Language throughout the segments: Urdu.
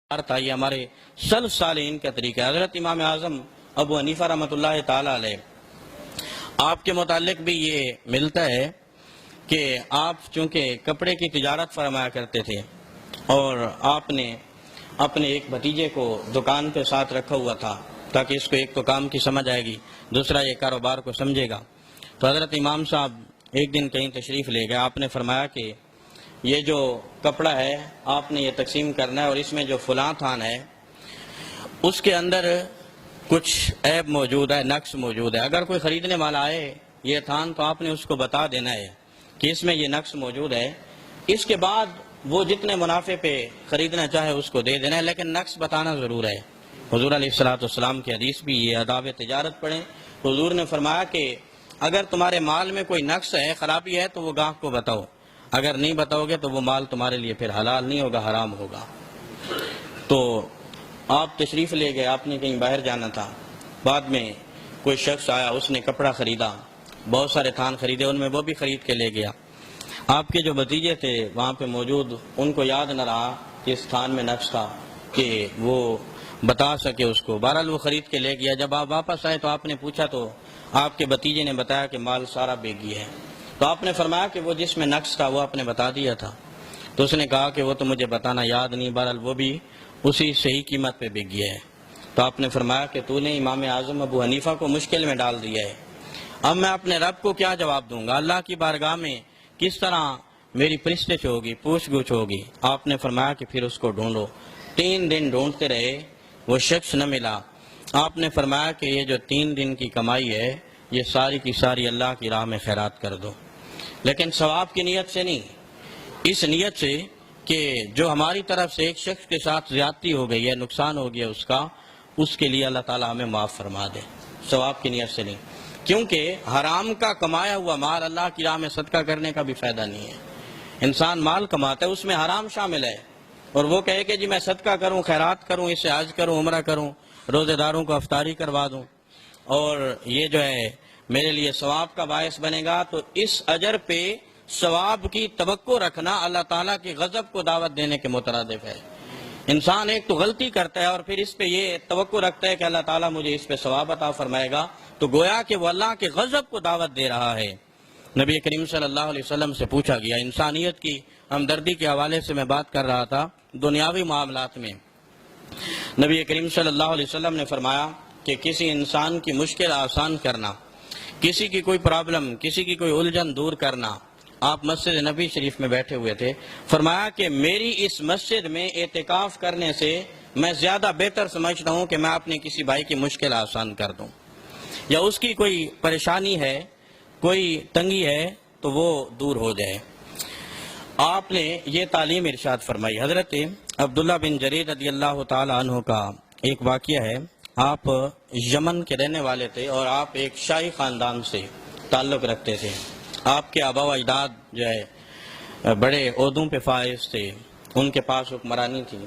تھا، یہ ہمارے سلف صالحین کا طریقہ ہے۔ حضرت امام اعظم ابو حنیفہ رحمۃ اللہ تعالی علیہ، آپ کے متعلق بھی یہ ملتا ہے کہ آپ چونکہ کپڑے کی تجارت فرمایا کرتے تھے اور آپ نے اپنے ایک بھتیجے کو دکان پہ ساتھ رکھا ہوا تھا تاکہ اس کو ایک تو کام کی سمجھ آئے گی، دوسرا یہ کاروبار کو سمجھے گا۔ تو حضرت امام صاحب ایک دن کہیں تشریف لے گئے، آپ نے فرمایا کہ یہ جو کپڑا ہے آپ نے یہ تقسیم کرنا ہے اور اس میں جو فلاں تھان ہے اس کے اندر کچھ عیب موجود ہے، نقص موجود ہے، اگر کوئی خریدنے والا آئے یہ تھان تو آپ نے اس کو بتا دینا ہے کہ اس میں یہ نقص موجود ہے، اس کے بعد وہ جتنے منافع پہ خریدنا چاہے اس کو دے دینا ہے، لیکن نقص بتانا ضرور ہے۔ حضور علیہ السلام کی حدیث بھی یہ آداب تجارت پڑھیں، حضور نے فرمایا کہ اگر تمہارے مال میں کوئی نقص ہے، خرابی ہے، تو وہ گاہک کو بتاؤ، اگر نہیں بتاؤ گے تو وہ مال تمہارے لیے پھر حلال نہیں ہوگا، حرام ہوگا۔ تو آپ تشریف لے گئے، آپ نے کہیں باہر جانا تھا، بعد میں کوئی شخص آیا، اس نے کپڑا خریدا، بہت سارے تھان خریدے، ان میں وہ بھی خرید کے لے گیا۔ آپ کے جو بھتیجے تھے وہاں پہ موجود، ان کو یاد نہ رہا کہ اس تھان میں نقص تھا کہ وہ بتا سکے اس کو، بہرحال وہ خرید کے لے گیا۔ جب آپ واپس آئے تو آپ نے پوچھا تو آپ کے بھتیجے نے بتایا کہ مال سارا بک گیا ہے۔ تو آپ نے فرمایا کہ وہ جس میں نقص تھا وہ آپ نے بتا دیا تھا، تو اس نے کہا کہ وہ تو مجھے بتانا یاد نہیں، بہرحال وہ بھی اسی صحیح قیمت پہ بک گیا ہے۔ تو آپ نے فرمایا کہ تو نے امام اعظم ابو حنیفہ کو مشکل میں ڈال دیا ہے، اب میں اپنے رب کو کیا جواب دوں گا، اللہ کی بارگاہ میں کس طرح میری پرستش ہوگی، پوچھ گچھ ہوگی۔ آپ نے فرمایا کہ پھر اس کو ڈھونڈو۔ 3 دن ڈھونڈتے رہے، وہ شخص نہ ملا۔ آپ نے فرمایا کہ یہ جو 3 دن کی کمائی ہے یہ ساری کی ساری اللہ کی راہ میں خیرات کر دو، لیکن ثواب کی نیت سے نہیں، اس نیت سے کہ جو ہماری طرف سے ایک شخص کے ساتھ زیادتی ہو گئی ہے، نقصان ہو گیا اس کا، اس کے لیے اللہ تعالیٰ ہمیں معاف فرما دے، ثواب کی نیت سے نہیں۔ کیونکہ حرام کا کمایا ہوا مال اللہ کی راہ میں صدقہ کرنے کا بھی فائدہ نہیں ہے۔ انسان مال کماتا ہے، اس میں حرام شامل ہے، اور وہ کہے کہ جی میں صدقہ کروں، خیرات کروں، اس سے حج کروں، عمرہ کروں، روزے داروں کو افطاری کروا دوں، اور یہ جو ہے میرے لیے ثواب کا باعث بنے گا، تو اس اجر پہ ثواب کی توقع رکھنا اللہ تعالیٰ کی غضب کو دعوت دینے کے مترادف ہے۔ انسان ایک تو غلطی کرتا ہے اور پھر اس پہ یہ توقع رکھتا ہے کہ اللہ تعالیٰ مجھے اس پہ ثواب عطا فرمائے گا، تو گویا کہ وہ اللہ کے غضب کو دعوت دے رہا ہے۔ نبی کریم صلی اللہ علیہ وسلم سے پوچھا گیا، انسانیت کی ہمدردی کے حوالے سے میں بات کر رہا تھا، دنیاوی معاملات میں نبی کریم صلی اللہ علیہ وسلم نے فرمایا کہ کسی انسان کی مشکل آسان کرنا، کسی کی کوئی پرابلم، کسی کی کوئی الجھن دور کرنا۔ آپ مسجد نبی شریف میں بیٹھے ہوئے تھے، فرمایا کہ میری اس مسجد میں اعتکاف کرنے سے میں زیادہ بہتر سمجھتا ہوں کہ میں اپنے کسی بھائی کی مشکل آسان کر دوں، یا اس کی کوئی پریشانی ہے، کوئی تنگی ہے تو وہ دور ہو جائے۔ آپ نے یہ تعلیم ارشاد فرمائی۔ حضرت عبداللہ بن جریر رضی اللہ تعالی عنہ کا ایک واقعہ ہے، آپ یمن کے رہنے والے تھے اور آپ ایک شاہی خاندان سے تعلق رکھتے تھے، آپ کے آبا و اجداد جو ہے بڑے عہدوں پہ فائز تھے، ان کے پاس حکمرانی تھی۔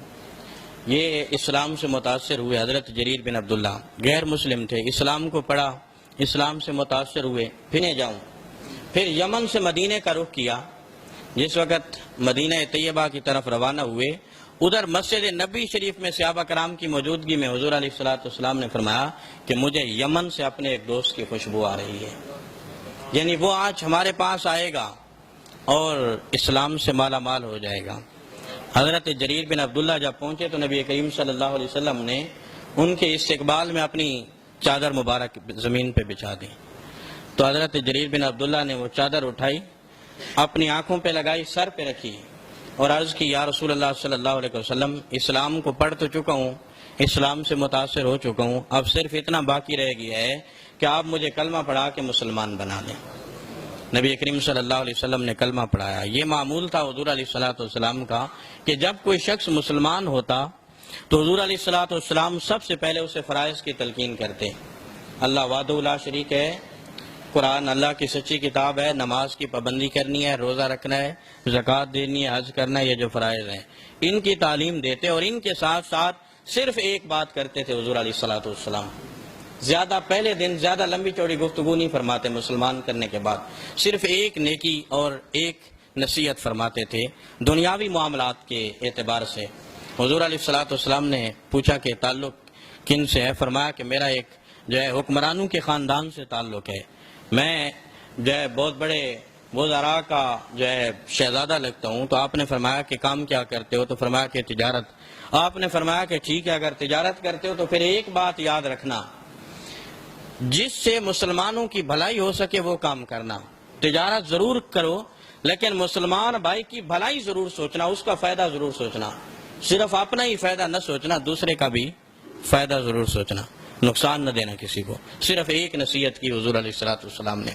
یہ اسلام سے متاثر ہوئے، حضرت جریر بن عبداللہ غیر مسلم تھے، اسلام کو پڑھا، اسلام سے متاثر ہوئے، پھر یمن سے مدینے کا رخ کیا۔ جس وقت مدینہ طیبہ کی طرف روانہ ہوئے، ادھر مسجد نبی شریف میں صحابہ کرام کی موجودگی میں حضور علیہ السلام نے فرمایا کہ مجھے یمن سے اپنے ایک دوست کی خوشبو آ رہی ہے، یعنی وہ آج ہمارے پاس آئے گا اور اسلام سے مالا مال ہو جائے گا۔ حضرت جریر بن عبداللہ جب پہنچے تو نبی کریم صلی اللہ علیہ وسلم نے ان کے استقبال میں اپنی چادر مبارک زمین پہ بچھا دی، تو حضرت جریر بن عبداللہ نے وہ چادر اٹھائی، اپنی آنکھوں پہ لگائی، سر پہ رکھی اور عرض کی، یا رسول اللہ صلی اللہ علیہ وسلم، اسلام کو پڑھ تو چکا ہوں، اسلام سے متاثر ہو چکا ہوں، اب صرف اتنا باقی رہ گیا ہے کہ آپ مجھے کلمہ پڑھا کے مسلمان بنا دیں۔ نبی کریم صلی اللہ علیہ وسلم نے کلمہ پڑھایا۔ یہ معمول تھا حضور علیہ السلام کا کہ جب کوئی شخص مسلمان ہوتا تو حضور علیہ السلام سب سے پہلے اسے فرائض کی تلقین کرتے۔ اللہ وحدہ لا شریک ہے، قرآن اللہ کی سچی کتاب ہے، نماز کی پابندی کرنی ہے، روزہ رکھنا ہے، زکوٰۃ دینی ہے، حج کرنا ہے، یہ جو فرائض ہیں ان کی تعلیم دیتے، اور ان کے ساتھ ساتھ صرف ایک بات کرتے تھے حضور علیہ السلام، زیادہ پہلے دن زیادہ لمبی چوڑی گفتگو نہیں فرماتے، مسلمان کرنے کے بعد صرف ایک نیکی اور ایک نصیحت فرماتے تھے دنیاوی معاملات کے اعتبار سے۔ حضور علیہ الصلوۃ والسلام نے پوچھا کہ تعلق کن سے ہے؟ فرمایا کہ میرا ایک جو ہے حکمرانوں کے خاندان سے تعلق ہے، میں جو ہے بہت بڑے وزراء کا جو ہے شہزادہ لگتا ہوں۔ تو آپ نے فرمایا کہ کام کیا کرتے ہو؟ تو فرمایا کہ تجارت۔ آپ نے فرمایا کہ ٹھیک ہے، اگر تجارت کرتے ہو تو پھر ایک بات یاد رکھنا، جس سے مسلمانوں کی بھلائی ہو سکے وہ کام کرنا۔ تجارت ضرور کرو لیکن مسلمان بھائی کی بھلائی ضرور سوچنا، اس کا فائدہ ضرور سوچنا، صرف اپنا ہی فائدہ نہ سوچنا، دوسرے کا بھی فائدہ ضرور سوچنا، نقصان نہ دینا کسی کو۔ صرف ایک نصیحت کی حضور علیہ الصلوۃ والسلام نے۔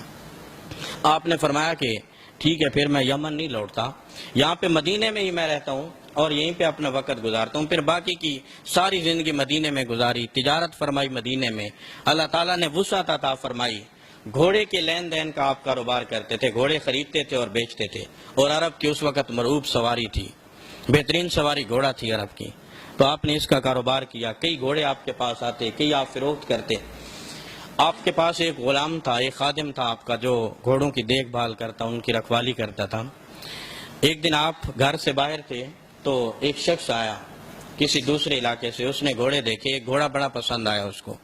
آپ نے فرمایا کہ ٹھیک ہے، پھر میں یمن نہیں لوٹتا، یہاں پہ مدینے میں ہی میں رہتا ہوں اور یہیں پہ اپنا وقت گزارتا ہوں۔ پھر باقی کی ساری زندگی مدینے میں گزاری، تجارت فرمائی مدینے میں، اللہ تعالیٰ نے وسعت عطا فرمائی۔ گھوڑے کے لین دین کا آپ کاروبار کرتے تھے، گھوڑے خریدتے تھے اور بیچتے تھے، اور عرب کی اس وقت مرعوب سواری تھی، بہترین سواری گھوڑا تھی عرب کی، تو آپ نے اس کا کاروبار کیا۔ کئی گھوڑے آپ کے پاس آتے، کئی آپ فروخت کرتے۔ آپ کے پاس ایک غلام تھا، ایک خادم تھا آپ کا، جو گھوڑوں کی دیکھ بھال کرتا، ان کی رکھوالی کرتا تھا۔ ایک دن آپ گھر سے باہر تھے تو ایک شخص آیا کسی دوسرے علاقے سے، اس نے گھوڑے دیکھے، ایک گھوڑا بڑا پسند آیا اس کو،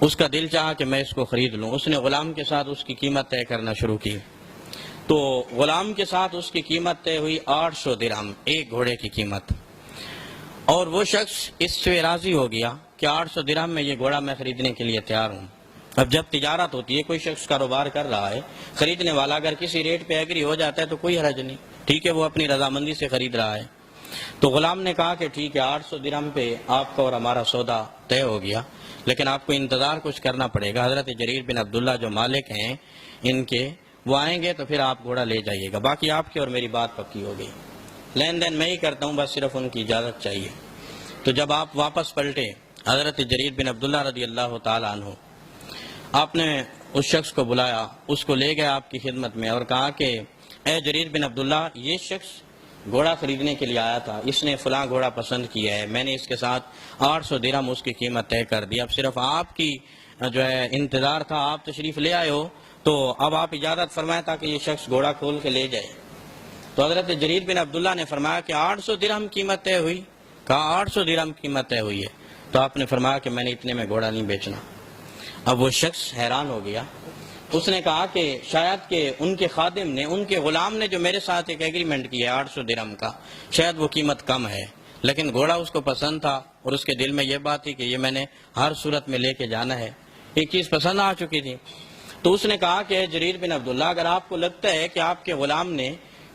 اس کا دل چاہا کہ میں اس کو خرید لوں۔ اس نے غلام کے ساتھ اس کی قیمت طے کرنا شروع کی، تو غلام کے ساتھ اس کی قیمت طے ہوئی 800 درہم، ایک گھوڑے کی قیمت، اور وہ شخص اس سے راضی ہو گیا کہ 800 درہم میں یہ گھوڑا میں خریدنے کے لیے تیار ہوں۔ اب جب تجارت ہوتی ہے، کوئی شخص کاروبار کر رہا ہے، خریدنے والا اگر کسی ریٹ پہ ایگری ہو جاتا ہے تو کوئی حرج نہیں، ٹھیک ہے، وہ اپنی رضامندی سے خرید رہا ہے۔ تو غلام نے کہا کہ ٹھیک ہے، 800 درہم پہ آپ کا اور ہمارا سودا طے ہو گیا، لیکن آپ کو انتظار کچھ کرنا پڑے گا۔ حضرت جریر بن عبداللہ جو مالک ہیں ان کے، وہ آئیں گے تو پھر آپ گھوڑا لے جائیے گا، باقی آپ کی اور میری بات پکی ہو گئی، لین دین میں ہی کرتا ہوں، بس صرف ان کی اجازت چاہیے۔ تو جب آپ واپس پلٹے، حضرت جریر بن عبداللہ رضی اللہ تعالیٰ عنہ، آپ نے اس شخص کو بلایا، اس کو لے گئے آپ کی خدمت میں اور کہا کہ اے جریر بن عبداللہ، یہ شخص گھوڑا خریدنے کے لیے آیا تھا، اس نے فلاں گھوڑا پسند کیا ہے، میں نے اس کے ساتھ 800 درہم اس کی قیمت طے کر دی، اب صرف آپ کی جو ہے انتظار تھا، آپ تشریف لے آئے ہو، تو اب آپ اجازت فرمائیں تاکہ یہ شخص گھوڑا کھول کے لے جائے۔ تو حضرت جریر بن عبداللہ نے فرمایا کہ 800 درہم قیمت طے ہوئی؟ کہا 800 درہم قیمت طے ہوئی ہے۔ تو آپ نے فرمایا کہ میں نے اتنے میں گھوڑا نہیں بیچنا۔ اب وہ شخص حیران ہو گیا، اس نے کہا کہ شاید کہ ان کے خادم نے، ان کے غلام نے جو میرے ساتھ ایک ایگریمنٹ کیا ہے 800 درہم کا، شاید وہ قیمت کم ہے، لیکن گھوڑا اس کو پسند تھا اور اس کے دل میں یہ بات تھی کہ یہ میں نے ہر صورت میں لے کے جانا ہے، ایک چیز پسند آ چکی تھی۔ تو اس نے کہا کہ جریر بن عبداللہ، اگر آپ کو لگتا ہے کہ آپ کے غلام نے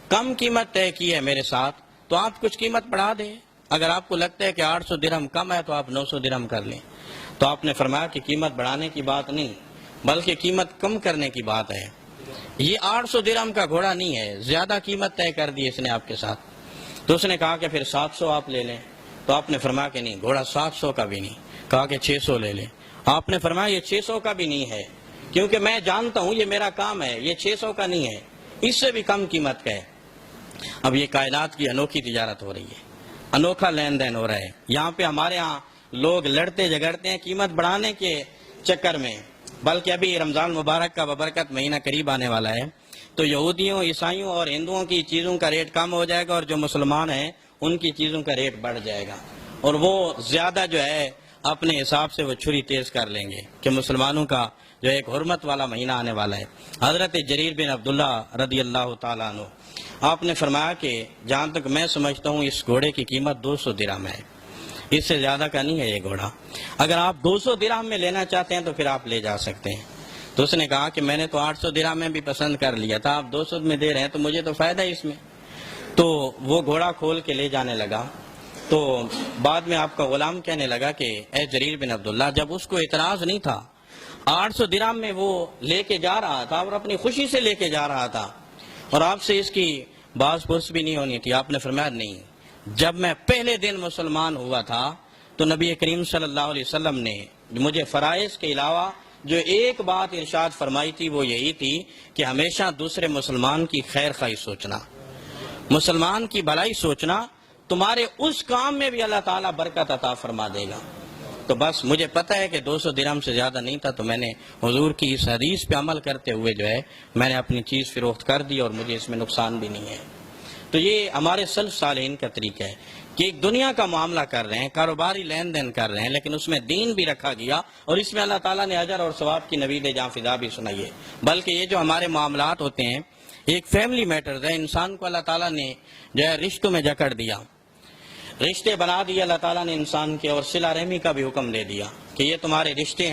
کم قیمت طے کی ہے میرے ساتھ تو آپ کچھ قیمت بڑھا دیں، اگر آپ کو لگتا ہے کہ 800 درہم کم ہے تو آپ 900 درہم کر لیں۔ تو آپ نے فرمایا کہ قیمت بڑھانے کی بات نہیں بلکہ قیمت کم کرنے کی بات ہے، یہ 800 درہم کا گھوڑا نہیں ہے، زیادہ قیمت طے کر دی اس نے آپ کے ساتھ۔ تو اس نے کہا کہ پھر 700 آپ لے لیں۔ تو آپ نے فرمایا کہ نہیں، گھوڑا 700 کا بھی نہیں، کہا کہ 600 لے لیں۔ آپ نے فرمایا یہ 600 کا بھی نہیں ہے، کیونکہ میں جانتا ہوں یہ میرا کام ہے، یہ 600 کا نہیں ہے، اس سے بھی کم قیمت کا ہے۔ اب یہ کائنات کی انوکھی تجارت ہو رہی ہے، انوکھا لین دین ہو رہا ہے۔ یہاں پہ ہمارے ہاں لوگ لڑتے جھگڑتے ہیں قیمت بڑھانے کے چکر میں، بلکہ ابھی رمضان مبارک کا ببرکت مہینہ قریب آنے والا ہے، تو یہودیوں، عیسائیوں اور ہندوؤں کی چیزوں کا ریٹ کم ہو جائے گا اور جو مسلمان ہیں ان کی چیزوں کا ریٹ بڑھ جائے گا، اور وہ زیادہ جو ہے اپنے حساب سے وہ چھری تیز کر لیں گے کہ مسلمانوں کا جو ایک حرمت والا مہینہ آنے والا ہے۔ حضرت جریر بن عبداللہ رضی اللہ تعالیٰ عنہ، آپ نے فرمایا کہ جہاں تک میں سمجھتا ہوں اس گھوڑے کی قیمت 200 درہم ہے، اس سے زیادہ کا نہیں ہے یہ گھوڑا، اگر آپ 200 درہم میں لینا چاہتے ہیں تو پھر آپ لے جا سکتے ہیں۔ تو اس نے کہا کہ میں نے تو 800 درہم میں بھی پسند کر لیا تھا، آپ 200 میں دے رہے ہیں تو مجھے تو فائدہ ہے اس میں۔ تو وہ گھوڑا کھول کے لے جانے لگا، تو بعد میں آپ کا غلام کہنے لگا کہ اے جریر بن عبداللہ، جب اس کو اعتراض نہیں تھا، 800 درہم میں وہ لے کے جا رہا تھا اور اپنی خوشی سے لے کے جا رہا تھا اور آپ سے اس کی باز پرس بھی نہیں ہونی تھی، آپ نے فرمایا نہیں، جب میں پہلے دن مسلمان ہوا تھا تو نبی کریم صلی اللہ علیہ وسلم نے مجھے فرائض کے علاوہ جو ایک بات ارشاد فرمائی تھی وہ یہی تھی کہ ہمیشہ دوسرے مسلمان کی خیر خواہی سوچنا، مسلمان کی بھلائی سوچنا، تمہارے اس کام میں بھی اللہ تعالیٰ برکت عطا فرما دے گا۔ تو بس مجھے پتہ ہے کہ 200 درہم سے زیادہ نہیں تھا، تو میں نے حضور کی اس حدیث پہ عمل کرتے ہوئے جو ہے میں نے اپنی چیز فروخت کر دی اور مجھے اس میں نقصان بھی نہیں ہے۔ تو یہ ہمارے سلف صالحین کا طریقہ ہے کہ ایک دنیا کا معاملہ کر رہے ہیں، کاروباری لین دین کر رہے ہیں، لیکن اس میں دین بھی رکھا گیا اور اس میں اللہ تعالیٰ نے اجر اور ثواب کی نوید جاں فضا بھی سنائی ہے۔ بلکہ یہ جو ہمارے معاملات ہوتے ہیں ایک فیملی میٹرز ہے، انسان کو اللہ تعالیٰ نے جو ہے رشتوں میں جکڑ دیا، رشتے بنا دیے اللہ تعالیٰ نے انسان کے، اور صلہ رحمی کا بھی حکم دے دیا کہ یہ تمہارے رشتے ہیں۔